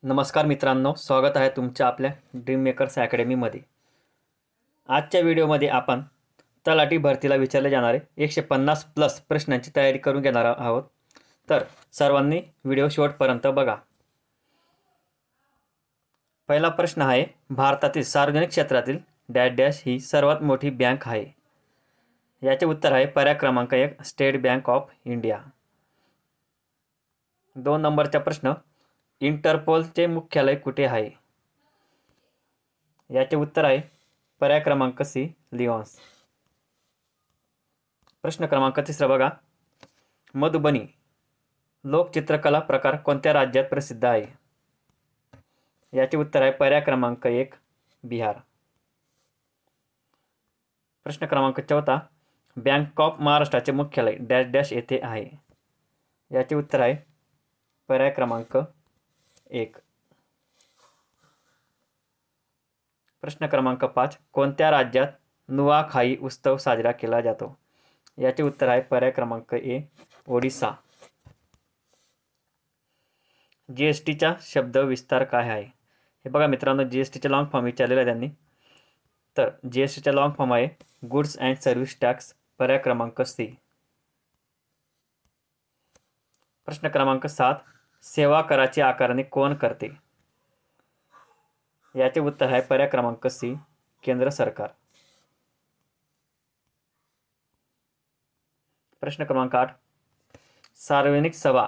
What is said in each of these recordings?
नमस्कार मित्रांनो, स्वागत आहे तुमच्या आपल्या ड्रीम मेकर्स अकॅडमीमध्ये। आजच्या व्हिडिओमध्ये आपण तलाठी भरतीला विचारले जाणारे 150 प्लस प्रश्नांची तयारी करून घेणार आहोत। तर सर्वांनी व्हिडिओ शेवटपर्यंत बघा। पहिला प्रश्न आहे, भारतातील सार्वजनिक क्षेत्रातील डॅश डॅश ही सर्वात मोठी बँक आहे। याचे उत्तर आहे पर्याय क्रमांक 1 स्टेट बँक ऑफ इंडिया। 2 नंबरचा प्रश्न, इंटरपोलचे मुख्यालय कुठे आहे? याचे उत्तर आहे पर्याय क्रमांक सी लिओन्स। प्रश्न क्रमांक 3 बघा, मधुबनी लोकचित्रकला प्रकार कोणत्या राज्यात प्रसिद्ध आहे? याचे उत्तर आहे पर्याय क्रमांक 1 बिहार। प्रश्न क्रमांक 4, बँक ऑफ महाराष्ट्राचे मुख्यालय डॅश डॅश येथे आहे। याचे उत्तर आहे पर्याय क्रमांक 1। प्रश्न क्रमांक 5, कोणत्या राज्यात नुआखाई उत्सव साजरा केला जातो? याचे उत्तर आहे पर्याय क्रमांक ए ओडिसा। जीएसटीचा शब्द विस्तार काय आहे? हे बघा मित्रांनो, जीएसटीचा लॉंग फॉर्म विचारलेला आहे त्यांनी। तर जीएसटीचा लॉंग फॉर्म आहे गुड्स अँड सर्व्हिस टॅक्स, पर्याय क्रमांक सी। प्रश्न क्रमांक 7, सेवा कराची आकारणी कोण करते? याचे उत्तर आहे पर्याय क्रमांक सी केंद्र सरकार। प्रश्न क्रमांक 8, सार्वजनिक सभा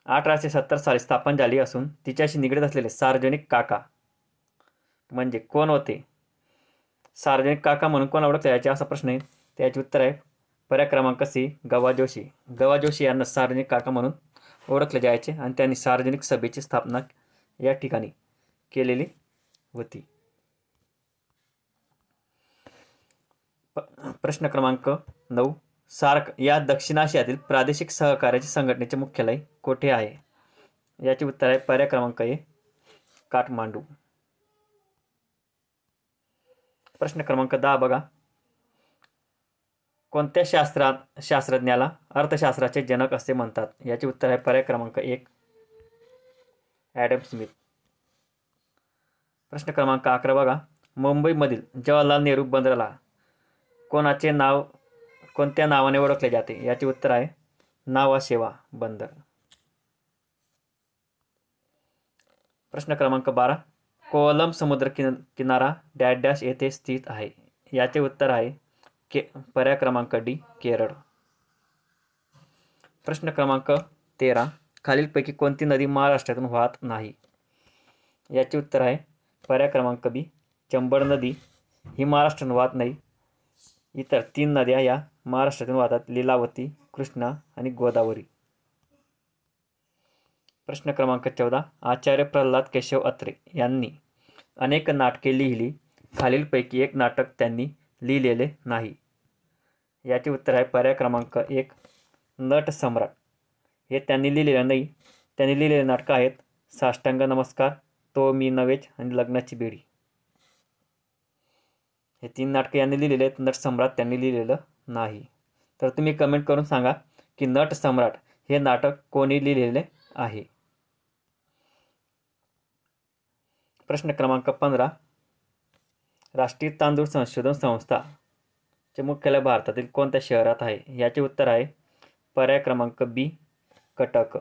1870 साली स्थापन झाली असून तिच्याशी निगडीत असलेले सार्वजनिक काका म्हणजे कोण होते? सार्वजनिक काका म्हणून कोण ओळखले याचे असा प्रश्न आहे। त्याचे उत्तर आहे पर्याय क्रमांक सी गवा जोशी। गवा जोशी यांना सार्वजनिक काका म्हणून ओळखले जायचे आणि त्यांनी सार्वजनिक सभेची स्थापना या ठिकाणी केलेली होती। प्रश्न क्रमांक 9, सार्क या दक्षिण आशियातील प्रादेशिक सहकार्याच्या संघटनेचे मुख्यालय कोठे आहे? याचे उत्तर आहे पर्याय क्रमांक ए काठमांडू। प्रश्न क्रमांक 10 बघा, कोणत्या शास्त्रज्ञाला अर्थशास्त्राचे जनक असे म्हणतात? याचे उत्तर आहे पर्याय क्रमांक 1 ॲडम स्मिथ। प्रश्न क्रमांक 11 बघा, मुंबईमधील जवाहरलाल नेहरू बंदराला कोणत्या नावाने ओळखले जाते? याचे उत्तर आहे नावाशेवा बंदर। प्रश्न क्रमांक 12, कोवलम समुद्र किनारा डॅश डॅश येथे स्थित आहे। याचे उत्तर आहे पर्याय क्रमांक डी केरळ। प्रश्न क्रमांक 13, खालीलपैकी कोणती नदी महाराष्ट्रातून वाहत नाही? याचे उत्तर आहे पर्याय क्रमांक बी चंबळ नदी ही महाराष्ट्रातून वाहत नाही। इतर 3 नद्या या महाराष्ट्रातून वाहतात, लीलावती, कृष्णा आणि गोदावरी। प्रश्न क्रमांक 14, आचार्य प्रल्हाद केशव अत्रे यांनी अनेक नाटके लिहिली, खालीलपैकी एक नाटक त्यांनी लिहिलेले नाही। याचे उत्तर आहे पर्याय क्रमांक 1 नट सम्राट। हे त्यांनी लिहिलेले नाही। त्यांनी लिहिलेले नाटकं आहेत साष्टांग नमस्कार, तो मी नव्हेच आणि लग्नाची बेडी। हे 3 नाटकं यांनी लिहिलेले आहेत, नट सम्राट त्यांनी लिहिलेलं नाही। तर तुम्ही कमेंट करून सांगा की नट सम्राट हे नाटक कोणी लिहिलेले आहे? प्रश्न क्रमांक 15, राष्ट्रीय तांदूळ संशोधन संस्था चे मुख्यालय भारतातील कोणत्या शहरात आहे? याचे उत्तर आहे पर्याय क्रमांक बी कटक।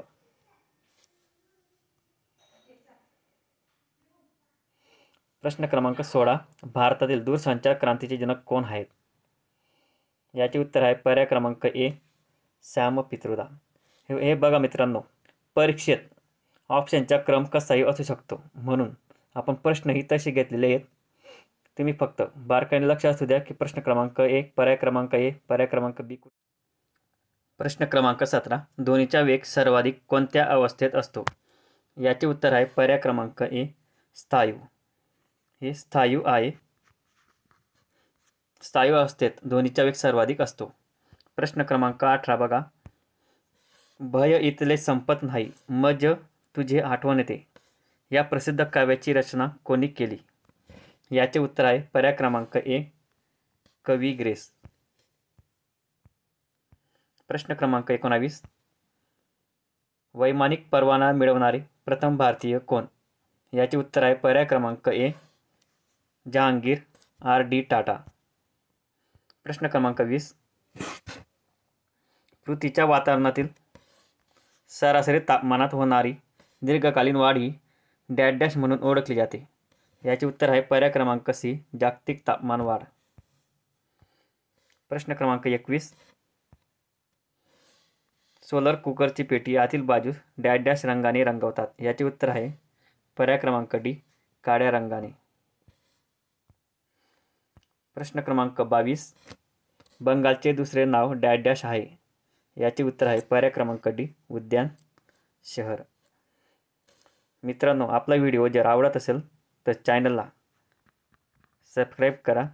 प्रश्न क्रमांक 16, भारतातील दूरसंचार क्रांतीचे जनक कोण आहेत? याचे उत्तर आहे पर्याय क्रमांक ए सॅम पित्रोदा। हे बघा मित्रांनो, परीक्षेत ऑप्शनचा क्रम कसाही असू शकतो, म्हणून आपण प्रश्नही तसे घेतलेले आहेत। तुम्ही फक्त बारकाईने लक्ष असू द्या की प्रश्न क्रमांक 1 पर्याय क्रमांक ए पर्याय क्रमांक बी। प्रश्न क्रमांक 17, ध्वनीचा वेग सर्वाधिक कोणत्या अवस्थेत असतो? याचे उत्तर आहे पर्याय क्रमांक ए स्थायू। हे स्थायू आहे। स्थायू अवस्थेत ध्वनीचा वेग सर्वाधिक असतो। प्रश्न क्रमांक 18 बघा, भय इथले संपत नाही मज तुझे आठवण येते या प्रसिद्ध काव्याची रचना कोणी केली? याचे उत्तर आहे पर्याय क्रमांक ए कवी ग्रेस। प्रश्न क्रमांक 19, वैमानिक परवाना मिळवणारे प्रथम भारतीय कोण? याचे उत्तर आहे पर्याय क्रमांक ए जहांगीर R.D. टाटा. प्रश्न क्रमांक 20. पृथ्वीच्या वातावरणातील सरासरी तापमानात होणारी दीर्घकालीन वाढ ही डॅश डॅश म्हणून ओळखली जाते. याचे उत्तर आहे पर्याय क्रमांक सी जागतिक तापमान वाढ. प्रश्न क्रमांक 21. सोलर कुकरची पेटी आतील बाजूस डॅश डॅश रंगाने रंगवतात. याचे उत्तर आहे पर्याय क्रमांक डी काळ्या रंगाने. प्रश्न क्रमांक 22. बंगालचे दुसरे नाव डॅश डॅश आहे. याचे उत्तर आहे पर्याय क्रमांक डी उद्यान शहर. मित्रांनो, आपला व्हिडिओ जर आवडत असेल तर चॅनलला सबस्क्राईब करा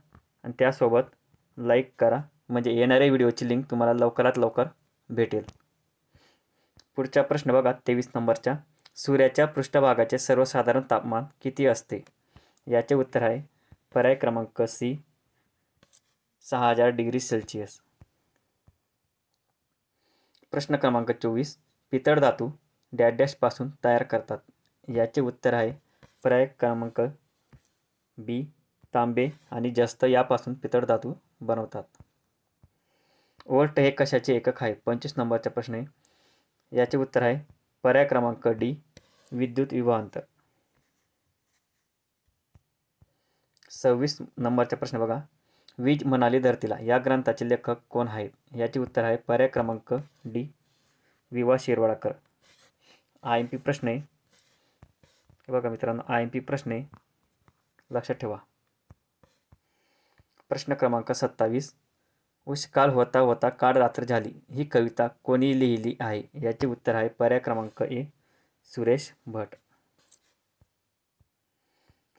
आणि त्यासोबत लाईक करा, म्हणजे येणाऱ्या व्हिडिओची लिंक तुम्हाला लवकरात लवकर भेटेल. पुढचा प्रश्न बघा 23 नंबरचा. सूर्याच्या पृष्ठभागाचे सर्वसाधारण तापमान किती असते? याचे उत्तर आहे पर्याय क्रमांक सी 6000 डिग्री सेल्सिअस. प्रश्न क्रमांक 24. पितळ धातू डॅश डॅशपासून तयार करतात. याचे उत्तर आहे पर्याय क्रमांक बी तांबे आणि जस्त यापासून पितळ धातू बनवतात. वोल्ट हे कशाचे एकक आहे? 25 नंबरचा प्रश्न आहे. याचे उत्तर आहे पर्याय क्रमांक डी विद्युत विभवांतर. 26 नंबरचा प्रश्न बघा. वीज म्हणाली धरतीला या ग्रंथाचे लेखक कोण आहेत? याचे उत्तर आहे पर्याय क्रमांक डी वि.वा. शिरवाडकर. IMP प्रश्न आहे. बघा मित्रांनो, IMP प्रश्न आहे, लक्षात ठेवा. प्रश्न क्रमांक 27. उष्काळ होता होता काळ रात्र झाली ही कविता कोणी लिहिली आहे? याचे उत्तर आहे पर्याय क्रमांक ए सुरेश भट.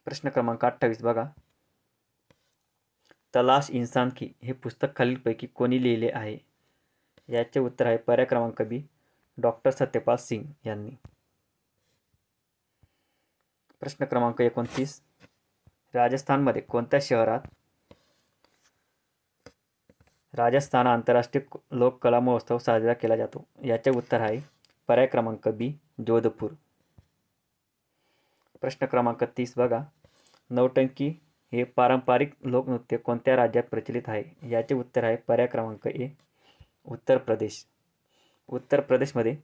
प्रश्न क्रमांक 28 बघा. तलाश इंसान की हे पुस्तक खालीलपैकी कोणी लिहिले आहे? याचे उत्तर आहे पर्याय क्रमांक बी डॉक्टर सत्यपाल सिंग यांनी. प्रश्न क्रमांक 29. राजस्थानमध्ये कोणत्या शहरात राजस्थान आंतरराष्ट्रीय लोककला महोत्सव साजरा केला जातो? याचे उत्तर आहे पर्याय क्रमांक बी जोधपूर. प्रश्न क्रमांक 30 बघा. नौटंकी हे पारंपरिक लोकनृत्य कोणत्या राज्यात प्रचलित आहे? याचे उत्तर आहे पर्याय क्रमांक ए उत्तर प्रदेश. उत्तर प्रदेशमध्ये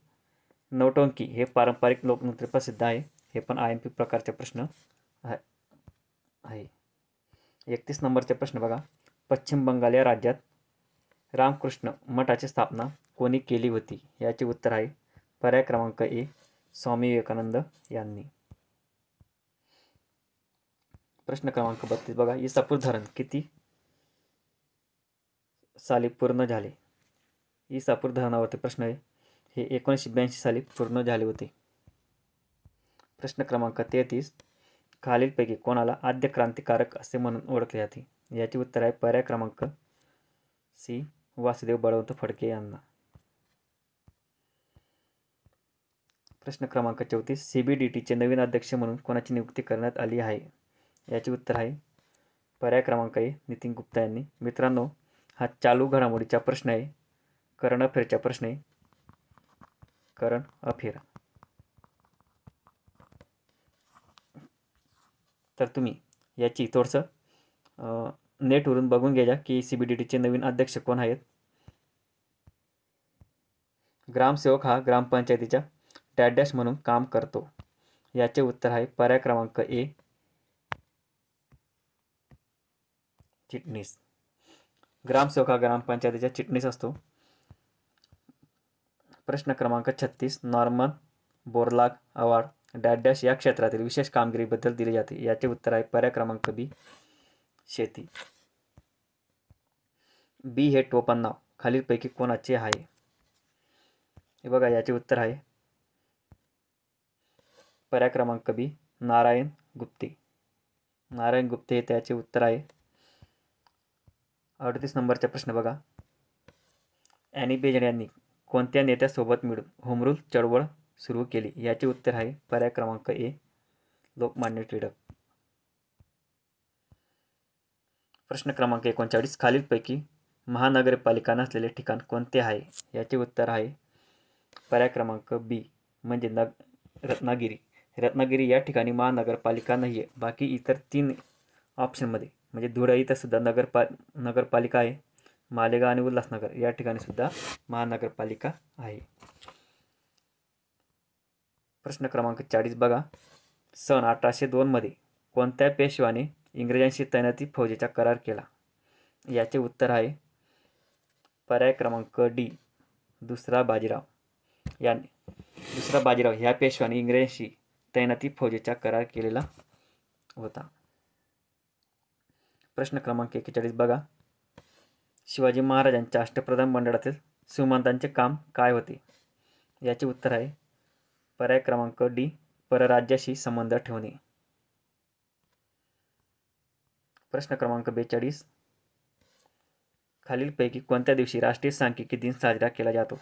नौटंकी हे पारंपरिक लोकनृत्य प्रसिद्ध आहे. हे पण IMP प्रकारचे प्रश्न आहे. 31 नंबरचे प्रश्न बघा. पश्चिम बंगाल या राज्यात रामकृष्ण मठाची स्थापना कोणी केली होती? याचे उत्तर आहे पर्याय क्रमांक ए स्वामी विवेकानंद यांनी. प्रश्न क्रमांक 32 बघा. इसापूर धरण किती साली पूर्ण झाले? इसापूर धरणावरती प्रश्न आहे. हे 1982 साली पूर्ण झाले होते. प्रश्न क्रमांक 33. खालीलपैकी कोणाला आद्य क्रांतिकारक असे म्हणून ओळखले जाते? याचे उत्तर आहे पर्याय क्रमांक सी वासुदेव बळवंत फडके यांना. प्रश्न क्रमांक 34. CBDTचे नवीन अध्यक्ष म्हणून कोणाची नियुक्ती करण्यात आली आहे? याचे उत्तर आहे पर्याय क्रमांक ए नितीन गुप्ता यांनी. मित्रांनो, हा चालू घडामोडीचा प्रश्न आहे, करंट अफेअरचा प्रश्न आहे, करंट अफेअर. तर तुम्ही याची थोडंसं नेटवरून बघून घ्या की CBDTचे नवीन अध्यक्ष कोण आहेत. ग्रामसेवक हा ग्रामपंचायतीच्या डॅश डॅश म्हणून काम करतो. याचे उत्तर आहे पर्याय क्रमांक ए चिटणीस. ग्रामसेवक हा ग्रामपंचायतीचा चिटणीस असतो. प्रश्न क्रमांक 36. Norman Borlaug award dash dash या क्षेत्रातील विशेष कामगिरीबद्दल दिले जाते. याचे उत्तर आहे पर्याय क्रमांक बी शेती. बी हे टोपण नाव खालीलपैकी कोणाचे आहे? हे बघा, याचे उत्तर आहे पर्याय क्रमांक बी नारायण गुप्ते. नारायण गुप्ते हे त्याचे उत्तर आहे. 38 नंबरचा प्रश्न बघा. ॲनी बेझंट यांनी कोणत्या नेत्यासोबत मिळून होम रूल चळवळ सुरू केली? याचे उत्तर आहे पर्याय क्रमांक ए लोकमान्य टिळक. प्रश्न क्रमांक 39. खालीलपैकी महानगरपालिका नसलेले ठिकाण कोणते आहे? याचे उत्तर आहे पर्याय क्रमांक बी म्हणजे रत्नागिरी. रत्नागिरी या ठिकाणी महानगरपालिका नाही आहे. बाकी इतर 3 ऑप्शनमध्ये म्हणजे धुळे इथं सुद्धा नगरपालिका आहे. मालेगाव आणि उल्हासनगर या ठिकाणी सुद्धा महानगरपालिका आहे. प्रश्न क्रमांक 40 बघा. सन 1802 मध्ये कोणत्या पेशवाने इंग्रजांशी तैनाती फौजेचा करार केला? याचे उत्तर आहे पर्याय क्रमांक डी, दुसरा बाजीराव. दुसरा बाजीराव ह्या पेशवाने इंग्रजांशी तैनाती फौजेचा करार केलेला होता. प्रश्न क्रमांक 41 बघा. शिवाजी महाराजांच्या अष्टप्रधान मंडळातील श्रीमंतांचे काम काय होते? याचे उत्तर आहे पर्याय क्रमांक डी, परराज्याशी संबंध ठेवणे. प्रश्न क्रमांक 42. खालीलपैकी कोणत्या दिवशी राष्ट्रीय सांख्यिकी दिन साजरा केला जातो?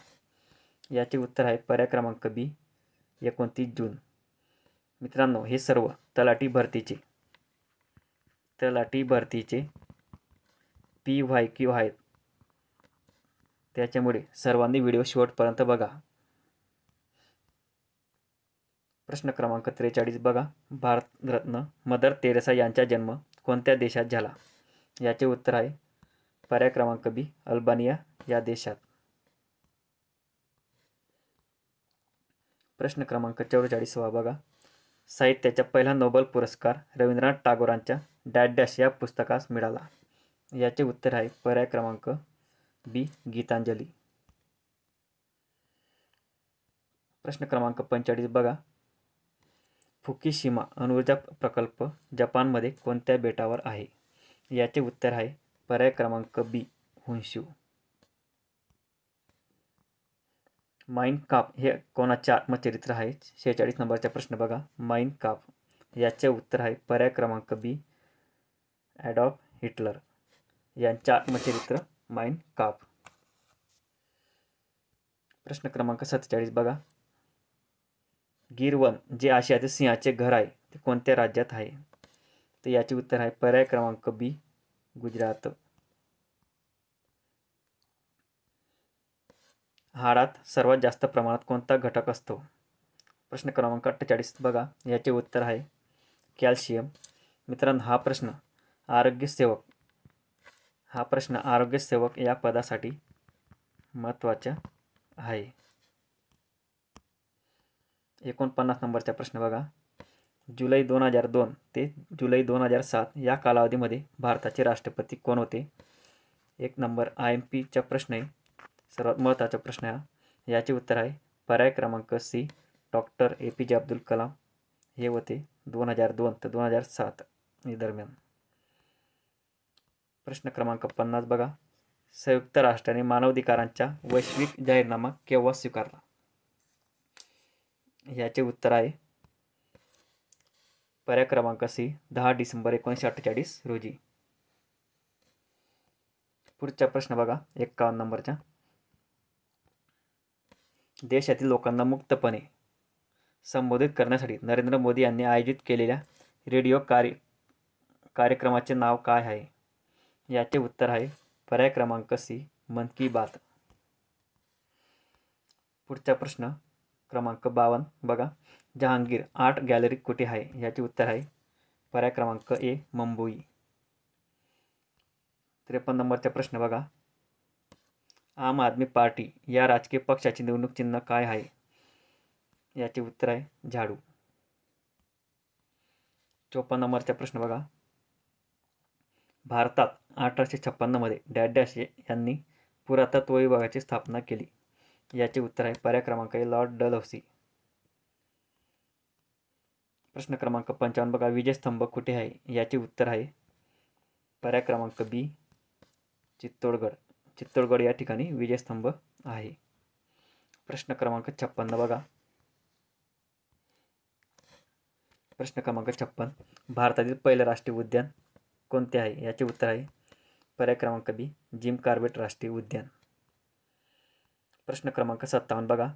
याचे उत्तर आहे पर्याय क्रमांक बी, 29 जून. मित्रांनो, हे सर्व तलाठी भरतीचे PYQ आहेत. त्याच्यामुळे सर्वांनी व्हिडिओ शेवटपर्यंत बघा. प्रश्न क्रमांक 43 बघा. भारतरत्न मदर तेरेसा यांचा जन्म कोणत्या देशात झाला? याचे उत्तर आहे पर्याय क्रमांक बी, अल्बानिया या देशात. प्रश्न क्रमांक 44 बघा. साहित्याचा पहिला नोबेल पुरस्कार रवींद्रनाथ टागोरांच्या डॅश डॅश या पुस्तकास मिळाला? याचे उत्तर आहे पर्याय क्रमांक बी, गीतांजली. प्रश्न क्रमांक 45 बघा. फुकुशिमा अणुऊर्जा प्रकल्प जपानमध्ये कोणत्या बेटावर आहे? याचे उत्तर आहे पर्याय क्रमांक बी, होन्शू. माइन काफ हे कोणाचे आत्मचरित्र आहे? 46 नंबरचा प्रश्न बघा. माइन काफ याचे उत्तर आहे पर्याय क्रमांक बी, ॲडॉल्फ हिटलर यांचे आत्मचरित्र माइन काफ. प्रश्न क्रमांक 47 बघा. गिर वन जे आशियातील सिंहाचे घर आहे ते कोणत्या राज्यात आहे? तर याचे उत्तर आहे पर्याय क्रमांक बी, गुजरात. हाडात सर्वात जास्त प्रमाणात कोणता घटक असतो? प्रश्न क्रमांक 48 बघा. याचे उत्तर आहे कॅल्शियम. मित्रांनो, हा प्रश्न आरोग्यसेवक या पदासाठी महत्त्वाचा आहे. 49 नंबरचा प्रश्न बघा. जुलै 2002 ते जुलै 2007 या कालावधीमध्ये भारताचे राष्ट्रपती कोण होते? 1 नंबर IMPचा प्रश्न आहे. सर्वात महत्त्वाचा प्रश्न आहे. याचे उत्तर आहे पर्याय क्रमांक C, doctor APJ Abdul Kalam हे होते 2002 ते 2007 दरम्यान. प्रश्न क्रमांक 50 बघा. संयुक्त राष्ट्राने मानवाधिकारांचा वैश्विक जाहीरनामा केव्हा स्वीकारला? याचे उत्तर आहे पर्याय क्रमांक सी, 10 डिसेंबर 1948 रोजी. पुढचा प्रश्न बघा. 51 नंबरचा. देशातील लोकांना मुक्तपणे संबोधित करण्यासाठी नरेंद्र मोदी यांनी आयोजित केलेल्या रेडिओ कार्यक्रमाचे नाव काय आहे? याचे उत्तर आहे पर्याय क्रमांक सी, मन की बात. पुढचा प्रश्न क्रमांक 52 बघा. जहांगीर आर्ट गॅलरी कुठे आहे? याचे उत्तर आहे पर्याय क्रमांक ए, मुंबई. 53 नंबरचा प्रश्न बघा. आम आदमी पार्टी या राजकीय पक्षाचे निवडणूक चिन्ह काय आहे? याचे उत्तर आहे झाडू. 54 नंबरचा प्रश्न बघा. भारतात 1856 मध्ये डॅश डॅश यांनी पुरातत्व विभागाची स्थापना केली? याचे उत्तर आहे पर्याय क्रमांक ए, लॉर्ड डलहौसी. प्रश्न क्रमांक 55 बघा. विजयस्तंभ कुठे आहे? याचे उत्तर आहे पर्याय क्रमांक बी, चित्तोडगड या ठिकाणी विजयस्तंभ आहे. प्रश्न क्रमांक 56 बघा. प्रश्न क्रमांक 56. भारतातील पहिलं राष्ट्रीय उद्यान कोणते आहे? याचे उत्तर आहे पर्याय क्रमांक बी, जिम कॉर्बेट राष्ट्रीय उद्यान. प्रश्न क्रमांक 57 बघा.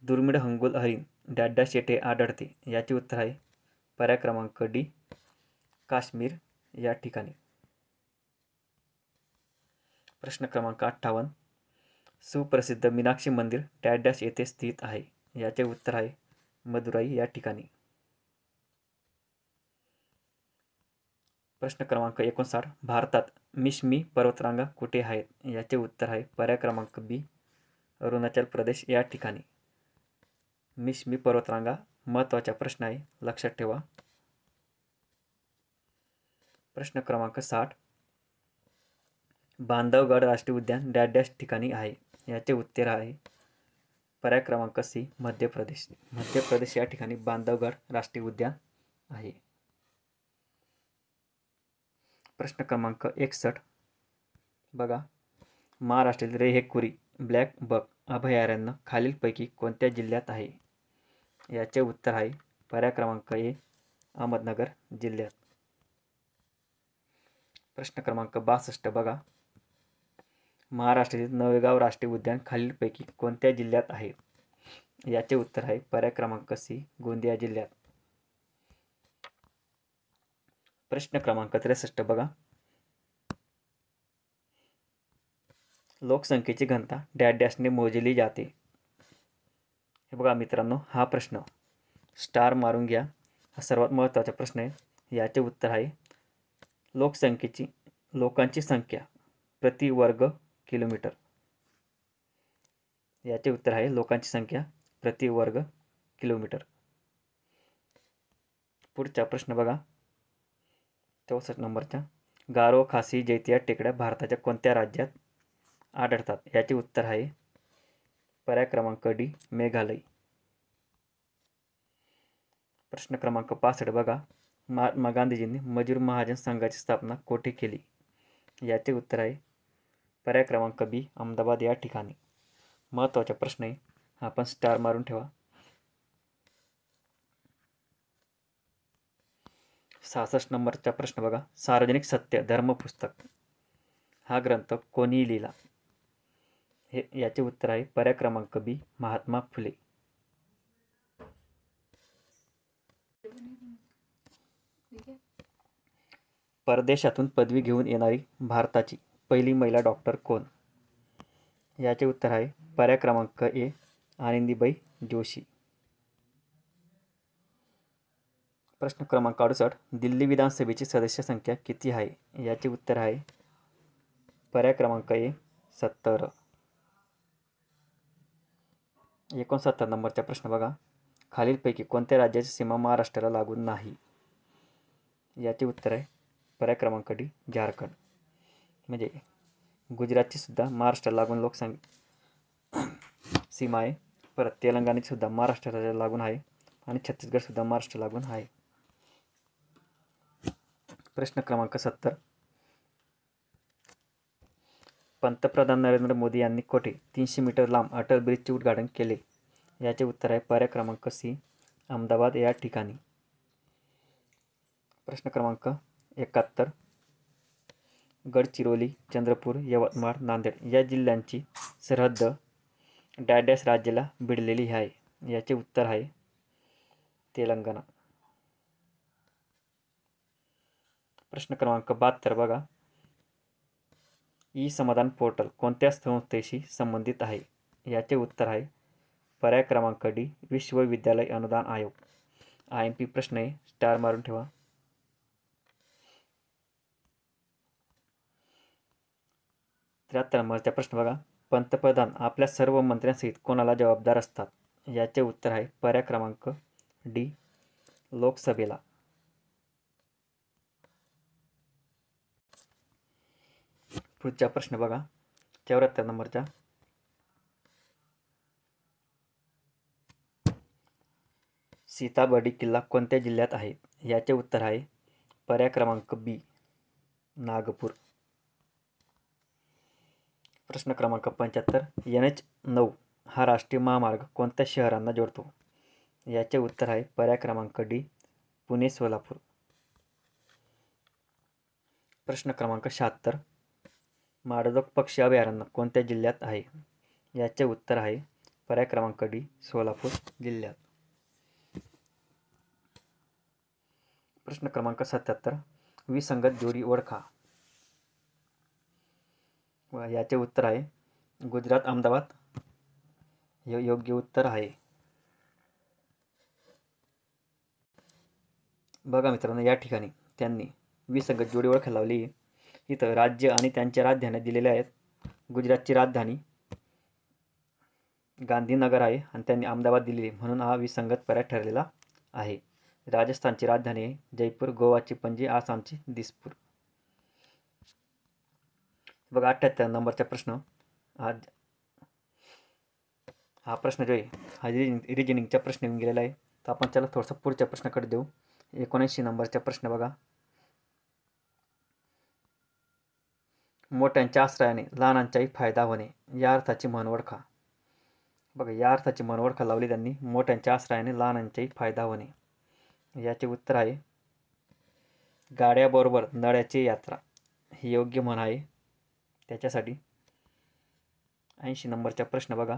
दुर्मिळ हंगुल हरिण डॅश डॅश येथे आढळते? याचे उत्तर आहे पर्याय क्रमांक डी, काश्मीर या ठिकाणी. प्रश्न क्रमांक 58. सुप्रसिद्ध मीनाक्षी मंदिर डॅश डॅश येथे स्थित आहे? याचे उत्तर आहे मदुराई या ठिकाणी. प्रश्न क्रमांक 59. भारतात मिश्मी पर्वतरांगा कुठे आहेत? याचे उत्तर आहे पर्याय क्रमांक बी, अरुणाचल प्रदेश या ठिकाणी. मिश्मी पर्वतरांगा महत्त्वाचा प्रश्न आहे, लक्षात ठेवा. प्रश्न क्रमांक 60. बांधवगड राष्ट्रीय उद्यान डॅश डॅश ठिकाणी आहे? याचे उत्तर आहे पर्याय क्रमांक सी, मध्य प्रदेश. मध्य प्रदेश या ठिकाणी बांधवगड राष्ट्रीय उद्यान आहे. प्रश्न क्रमांक 61. बघा, महाराष्ट्रातील रेहेकुरी ब्लॅक बक अभयारण्य खालीलपैकी कोणत्या जिल्ह्यात आहे? याचे उत्तर आहे पर्याय क्रमांक ए, अहमदनगर जिल्ह्यात. प्रश्न क्रमांक 62. बघा, महाराष्ट्रातील नवेगाव राष्ट्रीय उद्यान खालीलपैकी कोणत्या जिल्ह्यात आहे? याचे उत्तर आहे पर्याय क्रमांक सी, गोंदिया जिल्ह्यात. प्रश्न क्रमांक 63. बघा, लोकसंख्येची घनता डॅश डॅशने मोजली जाते? हे बघा मित्रांनो, हा प्रश्न स्टार मारून घ्या, हा सर्वात महत्त्वाचा प्रश्न आहे. याचे उत्तर आहे लोकांची संख्या प्रति वर्ग किलोमीटर. याचे उत्तर आहे लोकांची संख्या प्रति वर्ग किलोमीटर. पुढचा प्रश्न बघा, 64 नंबरचा. गारो, खासी, जैतिया टेकड्या भारताच्या कोणत्या राज्यात आढळतात? याचे उत्तर आहे पर्याय क्रमांक डी, मेघालय. प्रश्न क्रमांक 65. बघा, महात्मा गांधीजींनी मजूर महाजन संघाची स्थापना कोठे केली? याचे उत्तर आहे पर्याय क्रमांक बी, अहमदाबाद या ठिकाणी. महत्त्वाचा प्रश्न आहे, आपण स्टार मारून ठेवा. 66 नंबरचा प्रश्न बघा, सार्वजनिक सत्य धर्म पुस्तक हा ग्रंथ कोणी लिहिला? याचे उत्तर आहे पर्याय क्रमांक बी, महात्मा फुले. परदेशातून पदवी घेऊन येणारी भारताची पहिली महिला डॉक्टर कोण? याचे उत्तर आहे पर्याय क्रमांक ए, आनंदीबाई जोशी. प्रश्न क्रमांक 68. दिल्ली विधानसभेची सदस्य संख्या किती आहे? याचे उत्तर आहे पर्याय क्रमांक ए, 70. 69 नंबरचा प्रश्न बघा, खालीलपैकी कोणत्या राज्याची सीमा महाराष्ट्राला लागून नाही? याचे उत्तर आहे पर्याय क्रमांक डी, झारखंड. म्हणजे गुजरातची सुद्धा महाराष्ट्राला लागून सीमा आहे. परत तेलंगणाची सुद्धा महाराष्ट्राला लागून आहे आणि छत्तीसगड सुद्धा महाराष्ट्राला लागून आहे. प्रश्न क्रमांक 70. पंतप्रधान नरेंद्र मोदी यांनी कोठे 300 मीटर लांब अटल ब्रिजचे उद्घाटन केले? याचे उत्तर आहे पर्याय क्रमांक सी, अहमदाबाद या ठिकाणी. प्रश्न क्रमांक 71. गडचिरोली, चंद्रपूर, यवतमाळ, नांदेड या जिल्ह्यांची सरहद्द डॅश डॅश राज्याला भिडलेली आहे? याचे उत्तर आहे तेलंगणा. प्रश्न क्रमांक 72. बघा, ई समाधान पोर्टल कोणत्या संस्थेशी संबंधित आहे? याचे उत्तर आहे पर्याय क्रमांक डी, विश्वविद्यालय अनुदान आयोग. IMP प्रश्न आहे, स्टार मारून ठेवा. नंबरचा प्रश्न बघा, पंतप्रधान आपल्या सर्व मंत्र्यांसहित कोणाला जबाबदार असतात? याचे उत्तर आहे पर्याय क्रमांक डी, लोकसभेला. पुढचा प्रश्न बघा, 74 नंबरचा. सीताबर्डी किल्ला कोणत्या जिल्ह्यात आहे? याचे उत्तर आहे पर्याय क्रमांक बी, नागपूर. प्रश्न क्रमांक 75. NH9 हा राष्ट्रीय महामार्ग कोणत्या शहरांना जोडतो? याचे उत्तर आहे पर्याय क्रमांक डी, पुणे सोलापूर. प्रश्न क्रमांक 76. माडोदक पक्षी अभयारण्य कोणत्या जिल्ह्यात आहे? याचे उत्तर आहे पर्याय क्रमांक डी, सोलापूर जिल्ह्यात. प्रश्न क्रमांक 77. विसंगत जोडी ओळखा. याचे उत्तर आहे गुजरात, अहमदाबाद हे योग्य उत्तर आहे. बघा मित्रांनो, या ठिकाणी त्यांनी विसंगत जोडी ओळखायला लावली. इथं राज्य आणि त्यांच्या राजधान्या दिलेल्या आहेत. गुजरातची राजधानी गांधीनगर आहे आणि त्यांनी अहमदाबाद दिलेली, म्हणून हा विसंगत पर्याय ठरलेला आहे. राजस्थानची राजधानी आहे जयपूर, गोवाची पणजी, आसामची दिसपूर. बघा 78 नंबरचा प्रश्न. हा प्रश्न जो आहे हा रिजनिंगचा प्रश्न येऊन गेलेला आहे. तर आपण त्याला थोडंसं पुढच्या प्रश्नाकडे देऊ. 79 नंबरचा प्रश्न बघा. मोठ्यांच्या आश्रयाने लहानांचाही फायदा होणे या अर्थाची म्हण ओळखा. बघा, या अर्थाची म्हण ओळखा लावली त्यांनी. मोठ्यांच्या आश्रयाने लहानांचाही फायदा होणे. याचे उत्तर आहे गाड्याबरोबर नळ्याची यात्रा. ही योग्य म्हण आहे त्याच्यासाठी. 80 नंबरचा प्रश्न बघा.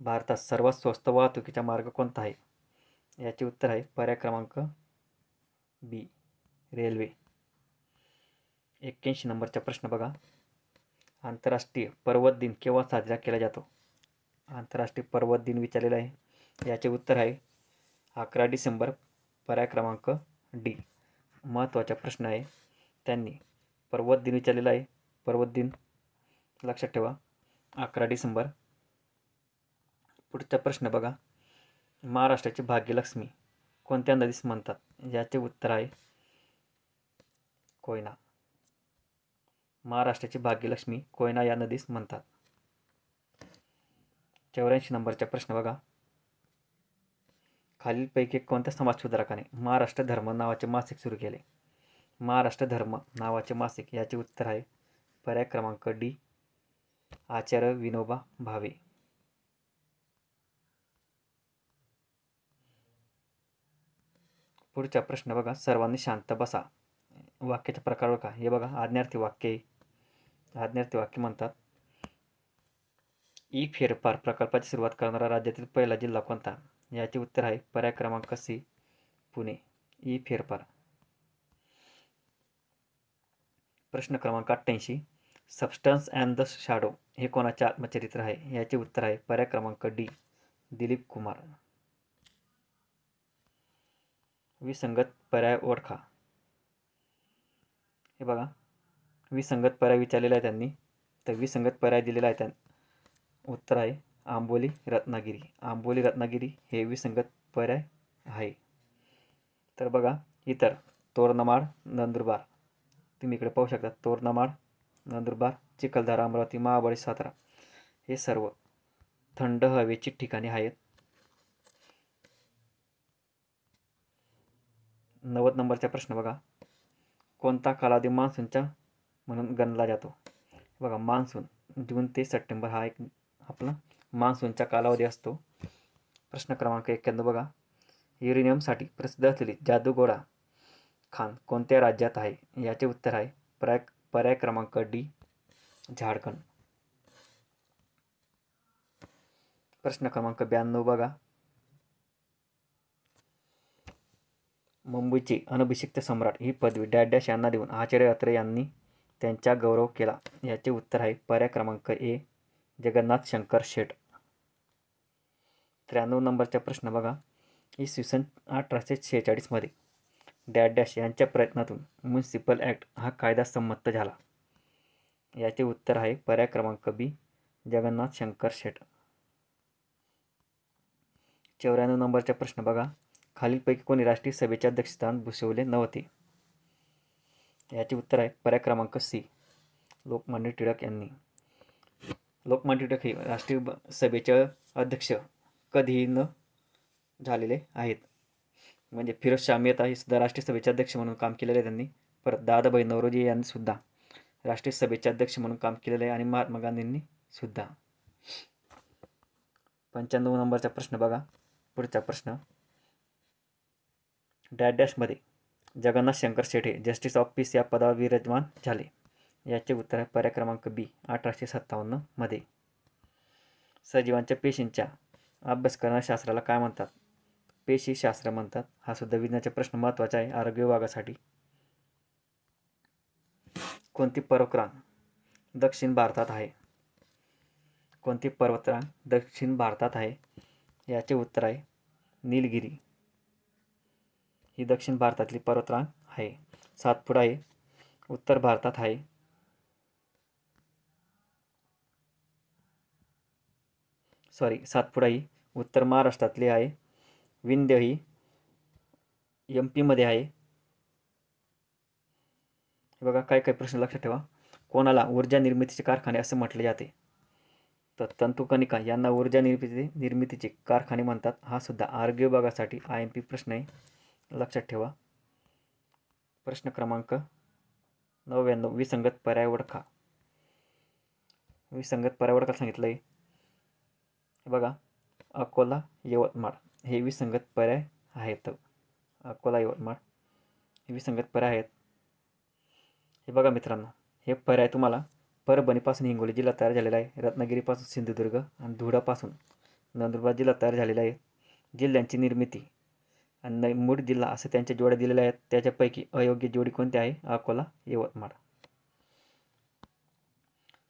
भारतात सर्वात स्वस्त वाहतुकीचा मार्ग कोणता आहे? याचे उत्तर आहे पर्याय क्रमांक बी, रेल्वे. 81 नंबरचा प्रश्न बघा. आंतरराष्ट्रीय पर्वत दिन केव्हा साजरा केला जातो? आंतरराष्ट्रीय पर्वत दिन विचारलेला आहे. याचे उत्तर आहे 11 डिसेंबर, पर्याय क्रमांक डी. महत्त्वाचा प्रश्न आहे. त्यांनी पर्वत दिन विचारलेला आहे. पर्वत दिन लक्षात ठेवा 11 डिसेंबर. पुढचा प्रश्न बघा. महाराष्ट्राची भाग्यलक्ष्मी कोणत्या नदीस म्हणतात? याचे उत्तर आहे कोयना. महाराष्ट्राची भाग्यलक्ष्मी कोयना या नदीस म्हणतात. 84 नंबरचा प्रश्न बघा. खालीलपैकी कोणत्या समाजसुधारकाने महाराष्ट्र धर्म नावाचे मासिक सुरू केले? महाराष्ट्र धर्म नावाचे मासिक. याचे उत्तर आहे पर्याय क्रमांक डी, आचार्य विनोबा भावे. पुढचा प्रश्न बघा. सर्वांनी शांत बसा वाक्याचा प्रकार ओळखा. हे बघा आज्ञार्थी वाक्य. आज्ञार्थी वाक्य म्हणतात ई फेरफार प्रकल्पाची सुरुवात करणारा राज्यातील पहिला जिल्हा कोणता? याचे उत्तर आहे पर्याय क्रमांक सी, पुणे. ई फेरफार. प्रश्न क्रमांक 88. सबस्टन्स अँड द शॅडो हे कोणाचे आत्मचरित्र आहे? याचे उत्तर आहे पर्याय क्रमांक डी, दिलीप कुमार. विसंगत पर्याय ओळखा. हे बघा विसंगत पर्याय विचारलेला आहे त्यांनी. तर विसंगत पर्याय दिलेला आहे उत्तर आहे आंबोली रत्नागिरी. आंबोली रत्नागिरी हे विसंगत पर्याय आहे. तर बघा इतर तोरणमाळ, नंदुरबार. तुम्ही इकडे पाहू शकता तोरणमाळ, नंदुरबार, चिखलदरा, अमरावती, महाबळेश्वर, सातारा हे सर्व थंड हवेची ठिकाणे आहेत. 90 नंबरचा प्रश्न बघा. कोणता कालावधी मान्सूनचा म्हणून गणला जातो? बघा मान्सून जून ते सप्टेंबर हा एक आपला मान्सूनचा कालावधी असतो. प्रश्न क्रमांक 91 बघा. युरेनियमसाठी प्रसिद्ध असलेली जादूगोळा खान कोणत्या राज्यात आहे? याचे उत्तर आहे पर्याय क्रमांक डी, झारखंड. प्रश्न क्रमांक 92 बघा. मुंबईचे अनभिषिक्त सम्राट ही पदवी डॅश यांना देऊन आचार्य अत्रे यांनी त्यांचा गौरव केला. याचे उत्तर आहे पर्याय क्रमांक ए, जगन्नाथ शंकर शेठ. 93 नंबरचा प्रश्न बघा. इसवी सन 1846 मध्ये डॅश यांच्या प्रयत्नातून म्युनिसिपल ॲक्ट हा कायदा संमत झाला. याचे उत्तर आहे पर्याय क्रमांक बी, जगन्नाथ शंकर शेठ. 94 नंबरचा प्रश्न बघा. खालीलपैकी कोणी राष्ट्रीय सभेचे अध्यक्षस्थान भूषवले नव्हते? याचे उत्तर आहे पर्याय क्रमांक सी, लोकमान्य टिळक यांनी. लोकमान्य टिळक हे राष्ट्रीय सभेचे अध्यक्ष कधीही न झालेले आहेत. म्हणजे फिरोजशाह मेहता हे सुद्धा राष्ट्रीय सभेचे अध्यक्ष म्हणून काम केलेले आहे त्यांनी. परत दादाभाई नौरोजी यांनी सुद्धा राष्ट्रीय सभेचे अध्यक्ष म्हणून काम केलेले आहे आणि महात्मा गांधींनी सुद्धा. 95 नंबरचा प्रश्न बघा. पुढचा प्रश्न. डॅशमध्ये जगन्नाथ शंकर शेठ हे जस्टिस ऑफ पीस या पदावर विराजमान झाले. याचे उत्तर आहे पर्याय क्रमांक बी, 1857 मध्ये. सजीवांच्या पेशींचा अभ्यास करणाऱ्या शास्त्राला काय म्हणतात? पेशीशास्त्र म्हणतात. हा सुद्धा विज्ञानाचा प्रश्न महत्त्वाचा आहे आरोग्य विभागासाठी. कोणती पर्वतरांग दक्षिण भारतात आहे? कोणती पर्वतरांग दक्षिण भारतात आहे? याचे उत्तर आहे नीलगिरी. ही दक्षिण भारतातली पर्वतरांग आहे. सातपुडा हे उत्तर भारतात आहे. सातपुडा ही उत्तर महाराष्ट्रातली आहे. विंध्य ही MP मध्ये आहे. बघा काय काय प्रश्न लक्षात ठेवा. कोणाला ऊर्जा निर्मितीचे कारखाने असे म्हटले जाते? तर तंतुकणिका यांना ऊर्जा निर्मितीचे कारखाने म्हणतात. हा सुद्धा आरोग्य विभागासाठी IMP प्रश्न आहे, लक्षात ठेवा. प्रश्न क्रमांक 99. विसंगत पर्याय ओळखा. विसंगत पर्याय ओळखायला सांगितलं आहे. बघा अकोला, यवतमाळ हे विसंगत पर्याय आहेत. अकोला, यवतमाळ हे विसंगत पर्याय आहेत. हे बघा मित्रांनो, हे पर्याय तुम्हाला परभणीपासून हिंगोली जिल्हा तयार झालेला आहे. रत्नागिरीपासून सिंधुदुर्ग आणि धुळ्यापासून नंदुरबार जिल्हा तयार झालेला आहे. जिल्ह्यांची निर्मिती आणि मूळ जिल्हा असे त्यांच्या जोड्या दिलेल्या आहेत. त्याच्यापैकी अयोग्य जोडी कोणती आहे? अकोला, यवतमाळ.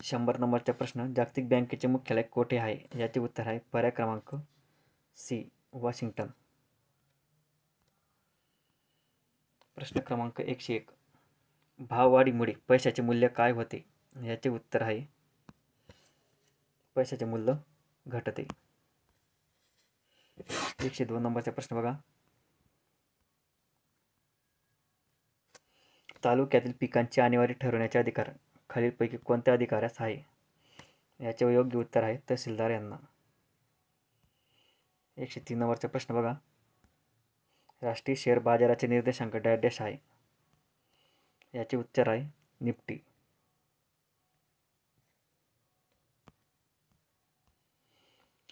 100 नंबरचा प्रश्न. जागतिक बँकेचे मुख्यालय कोठे आहे? याचे उत्तर आहे पर्याय क्रमांक C, वॉशिंग्टन. प्रश्न क्रमांक 101. भाववाढीमुळे पैशाचे मूल्य काय होते? याचे उत्तर आहे पैशाचे मूल्य घटते. 102 नंबरचा प्रश्न बघा. तालुक्यातील पिकांची आणेवारी ठरवण्याचे अधिकार खालीलपैकी कोणत्या अधिकाऱ्यास आहे? याचे योग्य उत्तर आहे तहसीलदार यांना. 103 नंबरचा प्रश्न बघा. राष्ट्रीय शेअर बाजाराचे निर्देशांक डॅश आहे. याचे उत्तर आहे निफ्टी.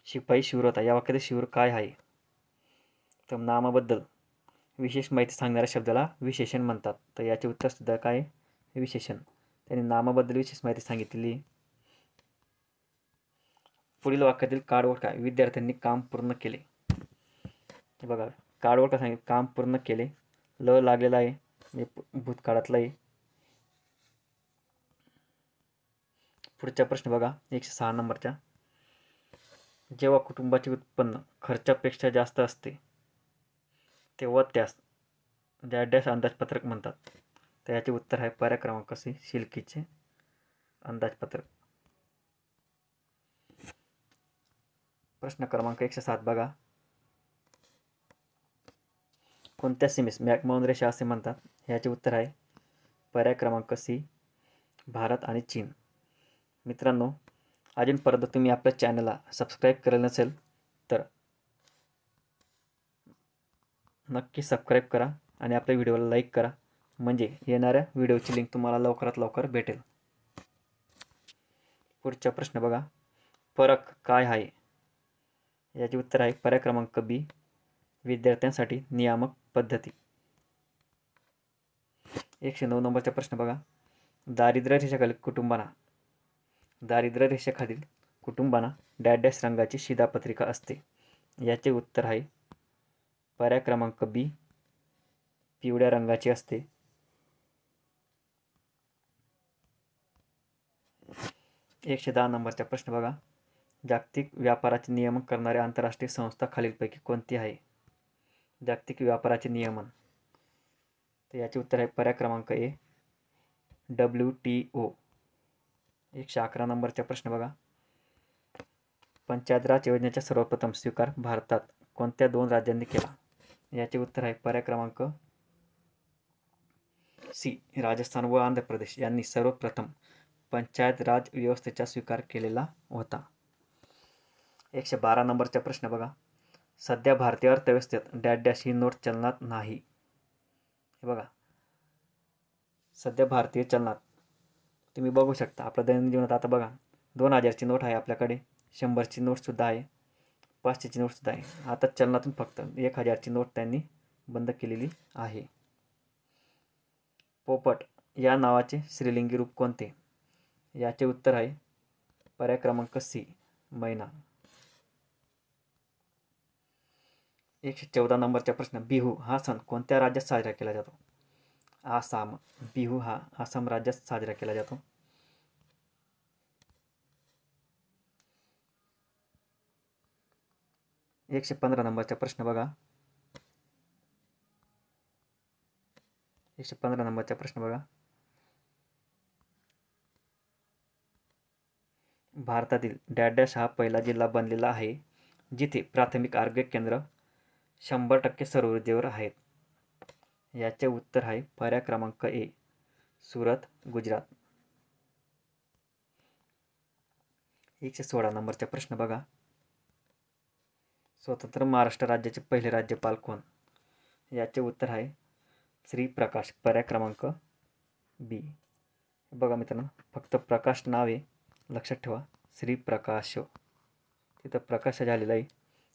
शिपाई शिवरता या वाक्यातील शिवर काय आहे? तर नामाबद्दल विशेष माहिती सांगणाऱ्या शब्दाला विशेषण म्हणतात. तर याचे उत्तर सुद्धा काय? विशेषण. त्यांनी नामाबद्दल विशेष माहिती सांगितलेली. पुढील वाक्यातील कार्ड ओळखा. विद्यार्थ्यांनी काम पूर्ण केले. बघा कार्ड ओळखा सांगितले. काम पूर्ण केले. ल लागलेला आहे, म्हणजे भूतकाळातला आहे. पुढचा प्रश्न बघा 106 नंबरचा. जेव्हा कुटुंबाचे उत्पन्न खर्चापेक्षा जास्त असते तेव्हा त्यास डॅश अंदाजपत्रक म्हणतात. तर याचे उत्तर आहे पर्याय क्रमांक C, शिल्लकीचे अंदाजपत्रक. प्रश्न क्रमांक 107 बघा. कोणत्या सीमेस मॅकमोहन रेषा असे म्हणतात? याचे उत्तर आहे पर्याय क्रमांक C, भारत आणि चीन. मित्रांनो, अजूनपर्यंत तुम्ही आपल्या चॅनलला सबस्क्राईब केलेलं नसेल तर नक्की सबस्क्राईब करा आणि आपल्या व्हिडिओला लाईक करा, म्हणजे येणाऱ्या व्हिडिओची लिंक तुम्हाला लवकरात लवकर भेटेल. पुढचा प्रश्न बघा. फरक काय आहे? याचे उत्तर आहे पर्याय क्रमांक B, विद्यार्थ्यांसाठी नियामक पद्धती. 109 नंबरचा प्रश्न बघा. दारिद्र्य रेषेखालील कुटुंबांना डॅश रंगाची शिधापत्रिका असते. याचे उत्तर आहे पर्याय क्रमांक B, पिवळ्या रंगाची असते. 110 नंबरचा प्रश्न बघा. जागतिक व्यापाराचे नियमन करणारी आंतरराष्ट्रीय संस्था खालीलपैकी कोणती आहे? जागतिक व्यापाराचे नियमन. तर याचे उत्तर आहे पर्याय क्रमांक A, WTO. 111 नंबरचा प्रश्न बघा. पंचायत राज योजनेचा सर्वप्रथम स्वीकार भारतात कोणत्या 2 राज्यांनी केला? याचे उत्तर आहे पर्याय क्रमांक C, राजस्थान व आंध्र प्रदेश यांनी सर्वप्रथम पंचायत राज व्यवस्थेचा स्वीकार केलेला होता. 112 नंबरचा प्रश्न बघा. सध्या भारतीय अर्थव्यवस्थेत डॅश ही नोट चलनात नाही. हे बघा, सध्या भारतीय चलनात तुम्ही बघू शकता आपल्या दैनंदिन जीवनात. आता बघा 2000ची नोट आहे आपल्याकडे, 100ची नोटसुद्धा आहे, 500ची नोटसुद्धा आहे. आता चलनातून फक्त 1000ची नोट त्यांनी बंद केलेली आहे. पोपट या नावाचे स्त्रीलिंगी रूप कोणते? याचे उत्तर आहे पर्याय क्रमांक C, मैना. 114 नंबरचा प्रश्न. बिहू हा सण कोणत्या राज्यात साजरा केला जातो? आसाम. बिहू हा आसाम राज्यात साजरा केला जातो. 115 नंबरचा प्रश्न बघा. 115 नंबरचा प्रश्न बघा. भारतातील डॅश हा पहिला जिल्हा बनलेला आहे जिथे प्राथमिक आरोग्य केंद्र 100% सौरऊर्जेवर आहेत. याचे उत्तर आहे पर्याय क्रमांक ए, सुरत, गुजरात. 116 नंबरचा प्रश्न बघा. स्वतंत्र महाराष्ट्र राज्याचे पहिले राज्यपाल कोण? याचे उत्तर आहे श्री प्रकाश, पर्याय क्रमांक बी. बघा मित्रांनो, फक्त प्रकाश नाव आहे, लक्षात ठेवा, श्री प्रकाश, तिथं प्रकाश झालेला आहे,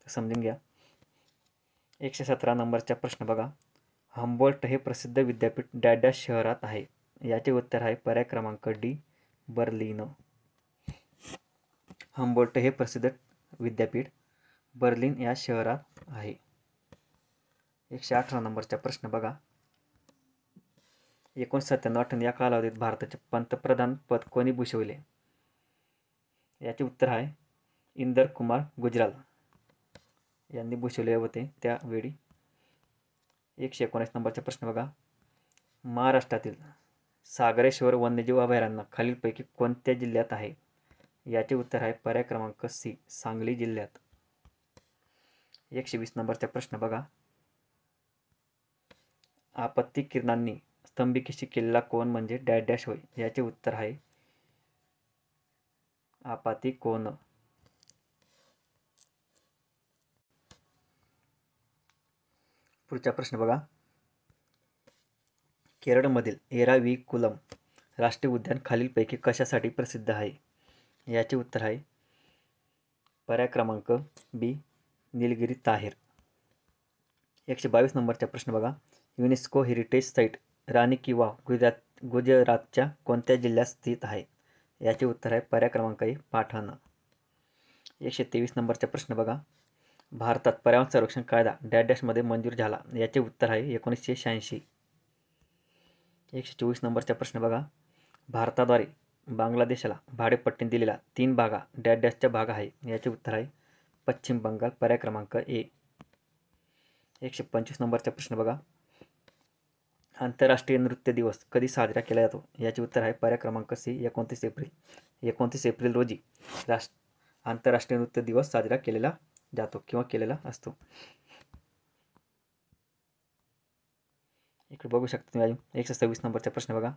समजून घ्या. 117 नंबरचा प्रश्न बघा. हम्बोल्ट हे प्रसिद्ध विद्यापीठ डॅश शहरात आहे. याचे उत्तर आहे पर्याय क्रमांक डी, बर्लिन. हम्बोल्ट हे प्रसिद्ध विद्यापीठ बर्लिन या शहरात आहे. 118 नंबरचा प्रश्न बघा. 1997 या कालावधीत भारताचे पंतप्रधान पद कोणी भूषविले? याचे उत्तर आहे इंदर कुमार गुजराल यांनी भूषवले होते त्यावेळी. 119 नंबरचा प्रश्न बघा. महाराष्ट्रातील सागरेश्वर वन्यजीव अभयारण्य खालीलपैकी कोणत्या जिल्ह्यात आहे? याचे उत्तर आहे पर्याय क्रमांक सी, सांगली जिल्ह्यात. 120 नंबरचा प्रश्न बघा. आपत्ती किरणांनी स्तंभिकेशी केलेला कोण म्हणजे डॅश होय? याचे उत्तर आहे आपत्ती कोण. पुढचा प्रश्न बघा. केरळमधील एराविकुलम राष्ट्रीय उद्यान खालीलपैकी कशासाठी प्रसिद्ध आहे? याचे उत्तर आहे पर्याय क्रमांक बी, निलगिरी ताहीर. 122 नंबरचा प्रश्न बघा. युनेस्को हेरिटेज साईट राणी की वाव गुजरातच्या कोणत्या जिल्ह्यात स्थित आहे? याचे उत्तर आहे पर्याय क्रमांक ए, पाटण. 123 नंबरचा प्रश्न बघा. भारतात पर्यावरण संरक्षण कायदा डॅशमध्ये मंजूर झाला. याचे उत्तर आहे 1986. 124 नंबरचा प्रश्न बघा. भारताद्वारे बांगलादेशला भाडेपट्टीने दिलेला 3 भागा डॅशचा भाग आहे. याचे उत्तर आहे पश्चिम बंगाल, पर्याय क्रमांक ए. 125 नंबरचा प्रश्न बघा. आंतरराष्ट्रीय नृत्य दिवस कधी साजरा केला जातो? याचे उत्तर आहे पर्याय क्रमांक सी, 29 एप्रिल. 29 एप्रिल रोजी आंतरराष्ट्रीय नृत्य दिवस साजरा केलेला जातो किंवा केलेला असतो. इकडे बघू शकता तुम्ही. 126 नंबरचा प्रश्न बघा.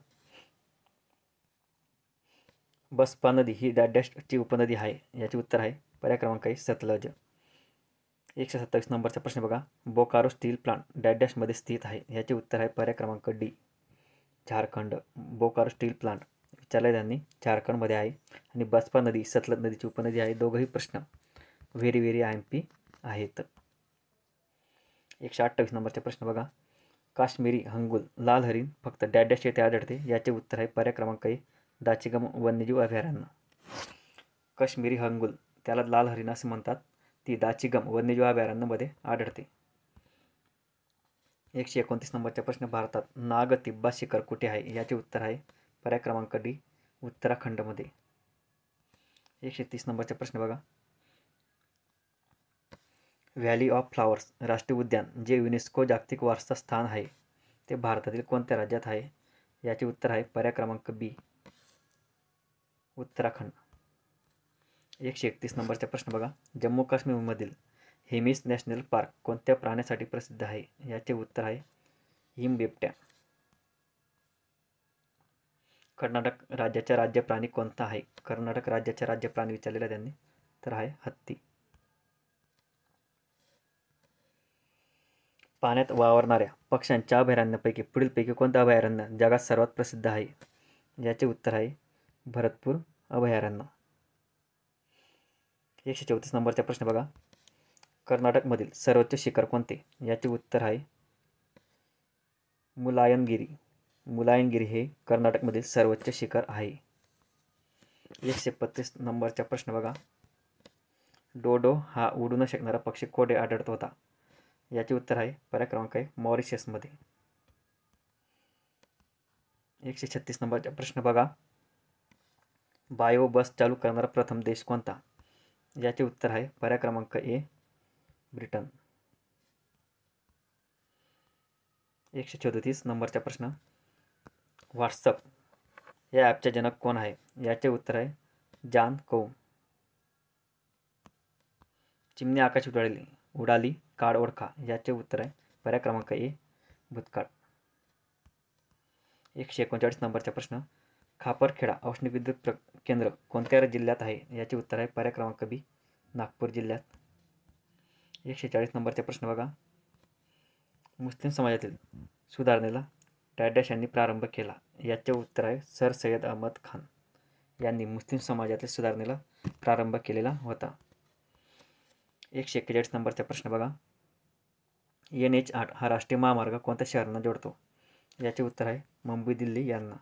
बसपा नदी ही डॅशची उपनदी आहे. याचे उत्तर आहे पर्याय क्रमांक आहे सतलज. 127 नंबरचा प्रश्न बघा. बोकारो स्टील प्लांट डॅशमध्ये स्थित आहे. याचे उत्तर आहे पर्याय क्रमांक D, Jharkhand. Bokaro steel plant विचारले त्यांनी झारखंडमध्ये आहे. आणि बसपा नदी सतलज नदीची उपनदी आहे. दोघंही प्रश्न व्हेरी IMP आहेत. 128 नंबरचा प्रश्न बघा. काश्मीरी हंगुल लाल हरिण फक्त डॅश येथे आढळते. याचे उत्तर आहे पर्याय क्रमांक ए, दाचिगम वन्यजीव अभयारण्य. काश्मीरी हंगुल, त्याला लाल हरिण असे म्हणतात, ती दाचिगम वन्यजीव अभयारण्यामध्ये आढळते. 129 नंबरचा प्रश्न. भारतात नागतिब्बा शिखर कुठे आहे? याचे उत्तर आहे पर्याय क्रमांक डी, उत्तराखंडमध्ये. 130 नंबरचा प्रश्न बघा. व्हॅली ऑफ फ्लॉवर्स राष्ट्रीय उद्यान जे युनेस्को जागतिक वारसा स्थान आहे ते भारतातील कोणत्या राज्यात आहे? याचे उत्तर आहे पर्याय क्रमांक बी, उत्तराखंड. 131 नंबरचा प्रश्न बघा. जम्मू काश्मीरमधील हेमिस नॅशनल पार्क कोणत्या प्राण्यासाठी प्रसिद्ध आहे? याचे उत्तर आहे हिमबिबट्या. कर्नाटक राज्याचा राज्य प्राणी कोणता आहे? कर्नाटक राज्याचा राज्य प्राणी विचारलेला त्यांनी, तर आहे हत्ती. पाण्यात वावरणाऱ्या पक्ष्यांच्या अभयारण्यापैकी पुढीलपैकी कोणतं अभयारण्य जगात सर्वात प्रसिद्ध आहे? याचे उत्तर आहे भरतपूर अभयारण्य. 134 नंबरचा प्रश्न बघा. कर्नाटकमधील सर्वोच्च शिखर कोणते? याचे उत्तर आहे मुलायनगिरी. मुलायनगिरी हे कर्नाटकमधील सर्वोच्च शिखर आहे. 135 नंबरचा प्रश्न बघा. डोडो हा उडू न शकणारा पक्षी कोठे आढळत होता? याचे उत्तर आहे पर्याय क्रमांक आहे मॉरिशसमध्ये. 136 नंबरचा प्रश्न बघा. बायो बस चालू करणारा प्रथम देश कोणता? याचे उत्तर आहे पर्याय क्रमांक ए, ब्रिटन. 134 नंबरचा प्रश्न, व्हॉट्सअप या ॲपचे जनक कोण आहे? याचे उत्तर आहे जॉन कौ. चिमणी आकाश उडाली काळ ओळखा. याचे उत्तर आहे पर्याय क्रमांक ए भूतकाळ. 139 नंबरचा प्रश्न, खापरखेडा औष्णिक विद्युत केंद्र कोणत्या जिल्ह्यात आहे? याचे उत्तर आहे पर्याय क्रमांक बी नागपूर जिल्ह्यात. 140 नंबरचा प्रश्न बघा, मुस्लिम समाजातील सुधारणेला डॅश यांनी प्रारंभ केला. याचे उत्तर आहे सर सय्यद अहमद खान यांनी मुस्लिम समाजातील सुधारणेला प्रारंभ केलेला होता. 141 नंबरचा प्रश्न बघा, NH8 हा राष्ट्रीय महामार्ग कोणत्या शहरांना जोडतो? याचे उत्तर आहे मुंबई दिल्ली यांना.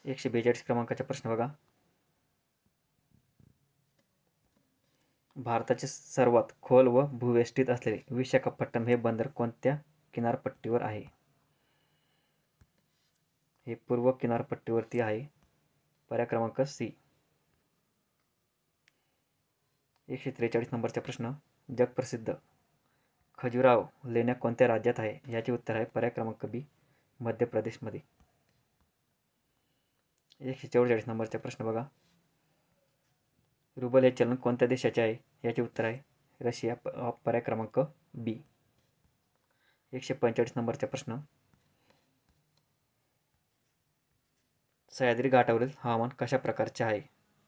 142 क्रमांकाचा प्रश्न बघा, भारताचे सर्वात खोल व भूवेष्टित असलेले विशाखापट्टणम हे बंदर कोणत्या किनारपट्टीवर आहे? हे पूर्व किनारपट्टीवरती आहे. पर्याय क्रमांक सी. 143 नंबरचा प्रश्न, जगप्रसिद्ध खजुराहो लेण्या कोणत्या राज्यात आहे? याचे उत्तर आहे पर्याय क्रमांक बी मध्य प्रदेशमध्ये. 144 नंबरचा प्रश्न बघा, रुबल हे चलन कोणत्या देशाचे आहे? याचे उत्तर आहे रशिया. पर्याय क्रमांक बी. 145 नंबरचा प्रश्न, सह्याद्री घाटावरील हवामान कशा प्रकारचे आहे?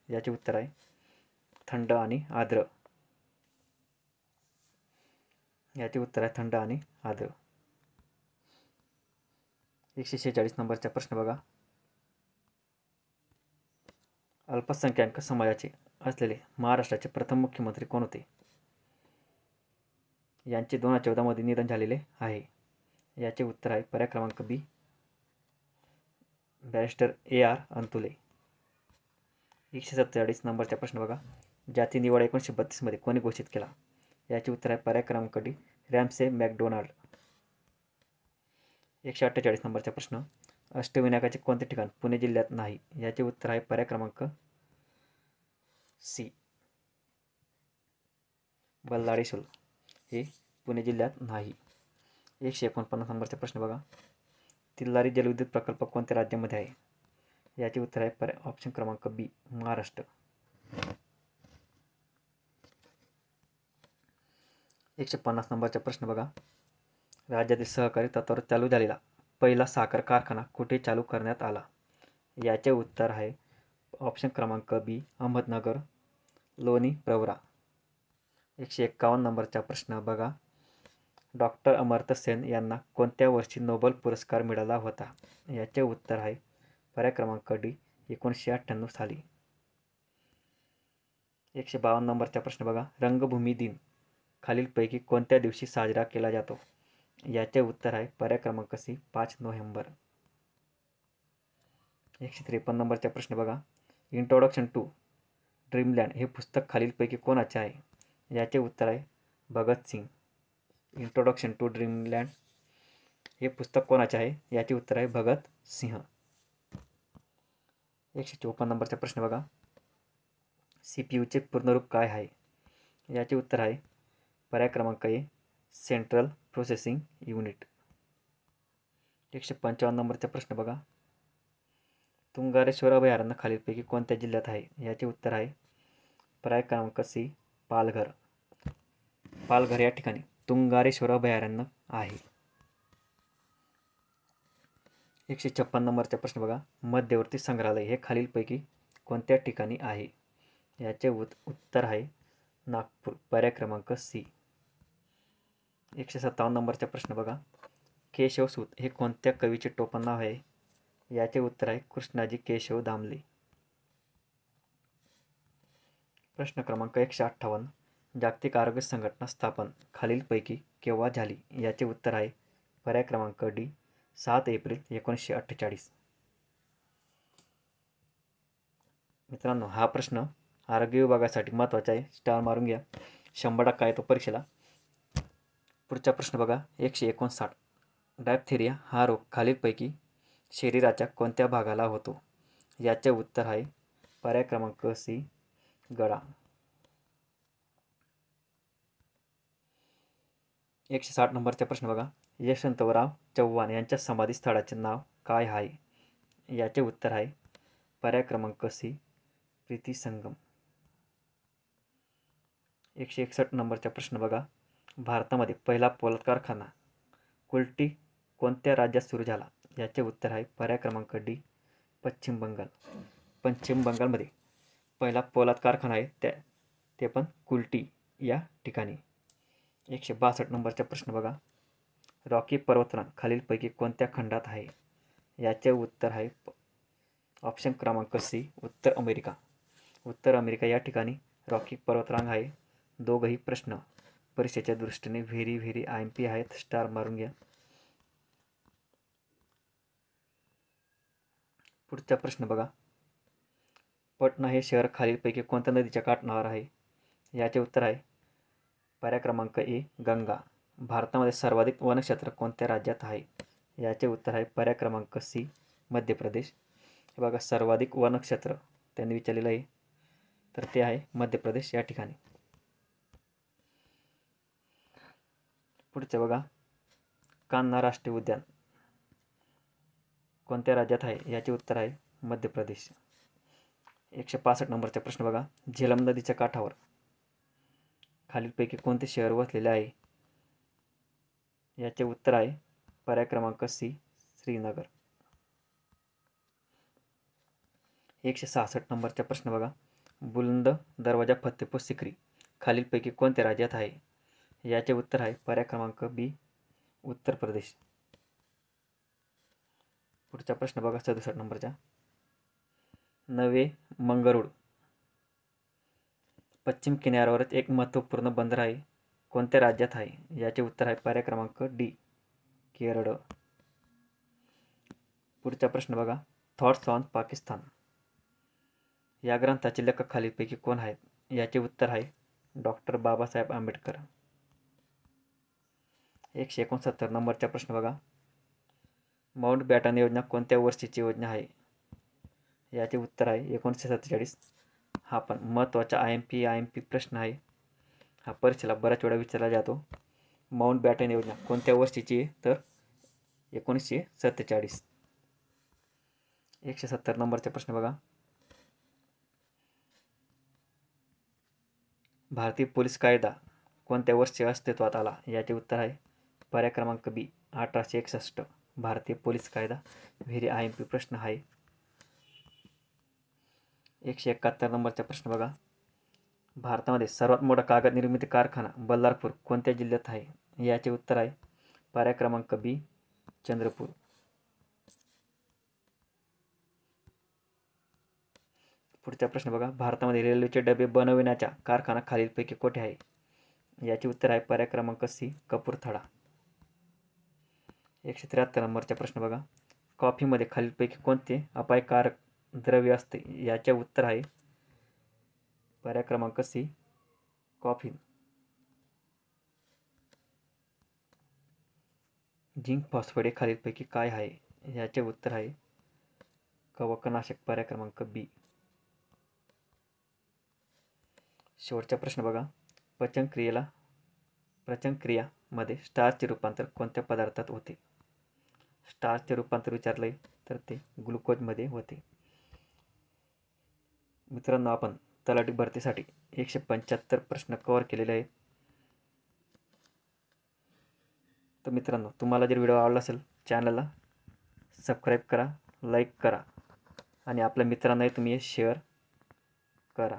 याचे उत्तर आहे थंड आणि आर्द्र. याचे उत्तर आहे थंड आणि आर्द्र. 146 नंबरचा प्रश्न बघा, अल्पसंख्याक समाजाचे असलेले महाराष्ट्राचे प्रथम मुख्यमंत्री कोण होते? यांचे 2014 मध्ये निधन झालेले आहे. याचे उत्तर आहे पर्याय क्रमांक बी बॅरिस्टर AR अंतुले. 147 नंबरचा प्रश्न बघा, जाती निवाडा 1932 मध्ये कोणी घोषित केला? याचे उत्तर आहे पर्याय क्रमांक डी रॅमसे मॅकडोनाल्ड. 148 नंबरचा प्रश्न, अष्टविनायकाचे कोणते ठिकाण पुणे जिल्ह्यात नाही? याचे उत्तर आहे पर्याय क्रमांक सी बल्लाळेश्वर हे पुणे जिल्ह्यात नाही. 149 नंबरचा प्रश्न बघा, तिल्लारी जलविद्युत प्रकल्प कोणत्या राज्यामध्ये आहे? याचे उत्तर आहे ऑप्शन क्रमांक बी महाराष्ट्र. 150 नंबरचा प्रश्न बघा, राज्यातील सहकारी तत्त्वावर चालू झालेला पहिला साखर कारखाना कुठे चालू करण्यात आला? याचे उत्तर आहे ऑप्शन क्रमांक बी अहमदनगर लोणी प्रवरा. 151 नंबरचा प्रश्न बघा, डॉक्टर अमर्त्य सेन यांना कोणत्या वर्षी नोबेल पुरस्कार मिळाला होता? याचे उत्तर आहे पर्याय क्रमांक डी 1998 साली. 152 नंबरचा प्रश्न बघा, रंगभूमी दिन खालीलपैकी कोणत्या दिवशी साजरा केला जातो? याचे उत्तर आहे पर्याय क्रमांक सी 5 नोव्हेंबर. 153 नंबरचा प्रश्न बघा, इंट्रोडक्शन टू ड्रीमलँड हे पुस्तक खालीलपैकी कोणाचे आहे? याचे उत्तर आहे भगतसिंग. इंट्रोडक्शन टू ड्रीमलँड हे पुस्तक कोणाचे आहे? याचे उत्तर आहे भगत सिंह. 154 नंबरचा प्रश्न बघा, CPUचे पूर्णरूप काय आहे? याचे उत्तर आहे पर्याय क्रमांक ए सेंट्रल प्रोसेसिंग युनिट. 155 नंबरचा प्रश्न बघा, तुंगारेश्वर अभयारण्य खालीलपैकी कोणत्या जिल्ह्यात आहे? याचे उत्तर आहे पर्याय क्रमांक सी पालघर. पालघर या ठिकाणी तुंगारेश्वर अभयारण्य आहे. 156 नंबरचा प्रश्न बघा, मध्यवर्ती संग्रहालय हे खालीलपैकी कोणत्या ठिकाणी आहे? याचे उत्तर आहे नागपूर. पर्याय क्रमांक सी. 157 नंबरचा प्रश्न बघा, केशवसूत हे कोणत्या कवीचे टोपण नाव आहे? याचे उत्तर आहे कृष्णाजी केशव दामले. प्रश्न क्रमांक 158, जागतिक आरोग्य संघटना स्थापन खालीलपैकी केव्हा झाली? याचे उत्तर आहे पर्याय क्रमांक डी 7 एप्रिल 1948. मित्रांनो, हा प्रश्न आरोग्य विभागासाठी महत्त्वाचा आहे, स्टार मारून घ्या, 100% आहे तो परीक्षेला. पुढचा प्रश्न बघा, 159, डायप्थेरिया हा रोग खालीलपैकी शरीराच्या कोणत्या भागाला होतो? याचे उत्तर आहे पर्याय क्रमांक सी गळा. 160 नंबरचा प्रश्न बघा. यशवंतराव चव्हाण यांच्या समाधीस्थळाचे नाव काय आहे? याचे उत्तर आहे पर्याय क्रमांक सी, प्रीती संगम. 161 नंबरचा प्रश्न बघा. भारतामध्ये पहिला पोलाद कारखाना कुल्टी कोणत्या राज्यात सुरू झाला? याचे उत्तर आहे पर्याय क्रमांक डी, पश्चिम बंगाल. पश्चिम बंगालमध्ये पहिला पोलाद कारखाना आहे ते पण कुल्टी या ठिकाणी. 162 नंबरचा प्रश्न बघा. रॉकी पर्वतरांग खालीलपैकी कोणत्या खंडात आहे? याचे उत्तर आहे ऑप्शन क्रमांक सी, उत्तर अमेरिका. उत्तर अमेरिका या ठिकाणी रॉकी पर्वतरांग आहे. दोघंही प्रश्न परीक्षेच्या दृष्टीने व्हेरी IMP आहेत. स्टार मारून घ्या. पुढचा प्रश्न बघा. पटना हे शहर खालीलपैकी कोणत्या नदीच्या काठावर आहे? याचे उत्तर आहे पर्याय क्रमांक ए, गंगा. भारतामध्ये सर्वाधिक वनक्षेत्र कोणत्या राज्यात आहे? याचे उत्तर आहे पर्याय क्रमांक सी, मध्य प्रदेश. हे बघा, सर्वाधिक वनक्षेत्र त्यांनी विचारलेलं आहे, तर ते आहे मध्य प्रदेश या ठिकाणी. पुढचे बघा. कान्हा राष्ट्रीय उद्यान कोणत्या राज्यात आहे? याचे उत्तर आहे मध्य प्रदेश. 165 नंबरचा प्रश्न बघा. झेलम नदीच्या काठावर खालीलपैकी कोणते शहर वसलेले आहे? याचे उत्तर आहे पर्याय क्रमांक सी, श्रीनगर. 166 नंबरचा प्रश्न बघा. बुलंद दरवाजा फतेपूर सिक्री खालीलपैकी कोणत्या राज्यात आहे? याचे उत्तर आहे पर्याय क्रमांक बी, उत्तर प्रदेश. पुढचा प्रश्न बघा. 67 नंबरचा. नवे मंगरुळ पश्चिम किनाऱ्यावरच एक महत्त्वपूर्ण बंदर आहे, कोणत्या राज्यात आहे? याचे उत्तर आहे पर्याय क्रमांक डी, केरळ. पुढचा प्रश्न बघा. थॉट्स ऑन पाकिस्तान या ग्रंथाचे लेखक खालीलपैकी कोण आहेत? याचे उत्तर आहे डॉक्टर बाबासाहेब आंबेडकर. 169 नंबरचा प्रश्न बघा. माउंट बॅटन योजना कोणत्या वर्षीची योजना आहे? याचे उत्तर आहे 1947. हा पण महत्त्वाचा IMP प्रश्न आहे. हा परीक्षेला बऱ्याच वेळा विचारला जातो. माउंट बॅटन योजना कोणत्या वर्षीची आहे? तर 1947. 170 नंबरचा प्रश्न बघा. भारतीय पोलीस कायदा कोणत्या वर्षी अस्तित्वात आला? याचे उत्तर आहे पर्याय क्रमांक बी, 1861. भारतीय पोलीस कायदा व्हेरी IMP प्रश्न आहे. 171 नंबरचा प्रश्न बघा. भारतामध्ये सर्वात मोठा कागद निर्मिती कारखाना बल्लारपूर कोणत्या जिल्ह्यात आहे? याचे उत्तर आहे पर्याय क्रमांक बी, चंद्रपूर. पुढचा प्रश्न बघा. भारतामध्ये रेल्वेचे डबे बनविण्याचा कारखाना खालीलपैकी कोठे आहे? याचे उत्तर आहे पर्याय क्रमांक सी, कपूरथळा. 173 नंबरचा प्रश्न बघा. कॉफीमध्ये खालीलपैकी कोणते अपायकारक द्रव्य असते? याचे उत्तर आहे पर्याय क्रमांक सी, कॉफीन. झिंक फॉस्फेट खालीलपैकी काय आहे? याचे उत्तर आहे कवकनाशक, पर्याय क्रमांक बी. शेवटचा प्रश्न बघा. पचनक्रियामध्ये स्टार्चचे रूपांतर कोणत्या पदार्थात होते? स्टार्चचे रूपांतर विचारले तर ते ग्लुकोजमध्ये होते. मित्रांनो, आपण तलाठी भरतीसाठी 175 प्रश्न कव्हर केलेले आहेत. तर मित्रांनो, तुम्हाला जर व्हिडिओ आवडला असेल चॅनलला सबस्क्राईब करा, लाईक करा आणि आपल्या मित्रांनाही तुम्ही शेअर करा.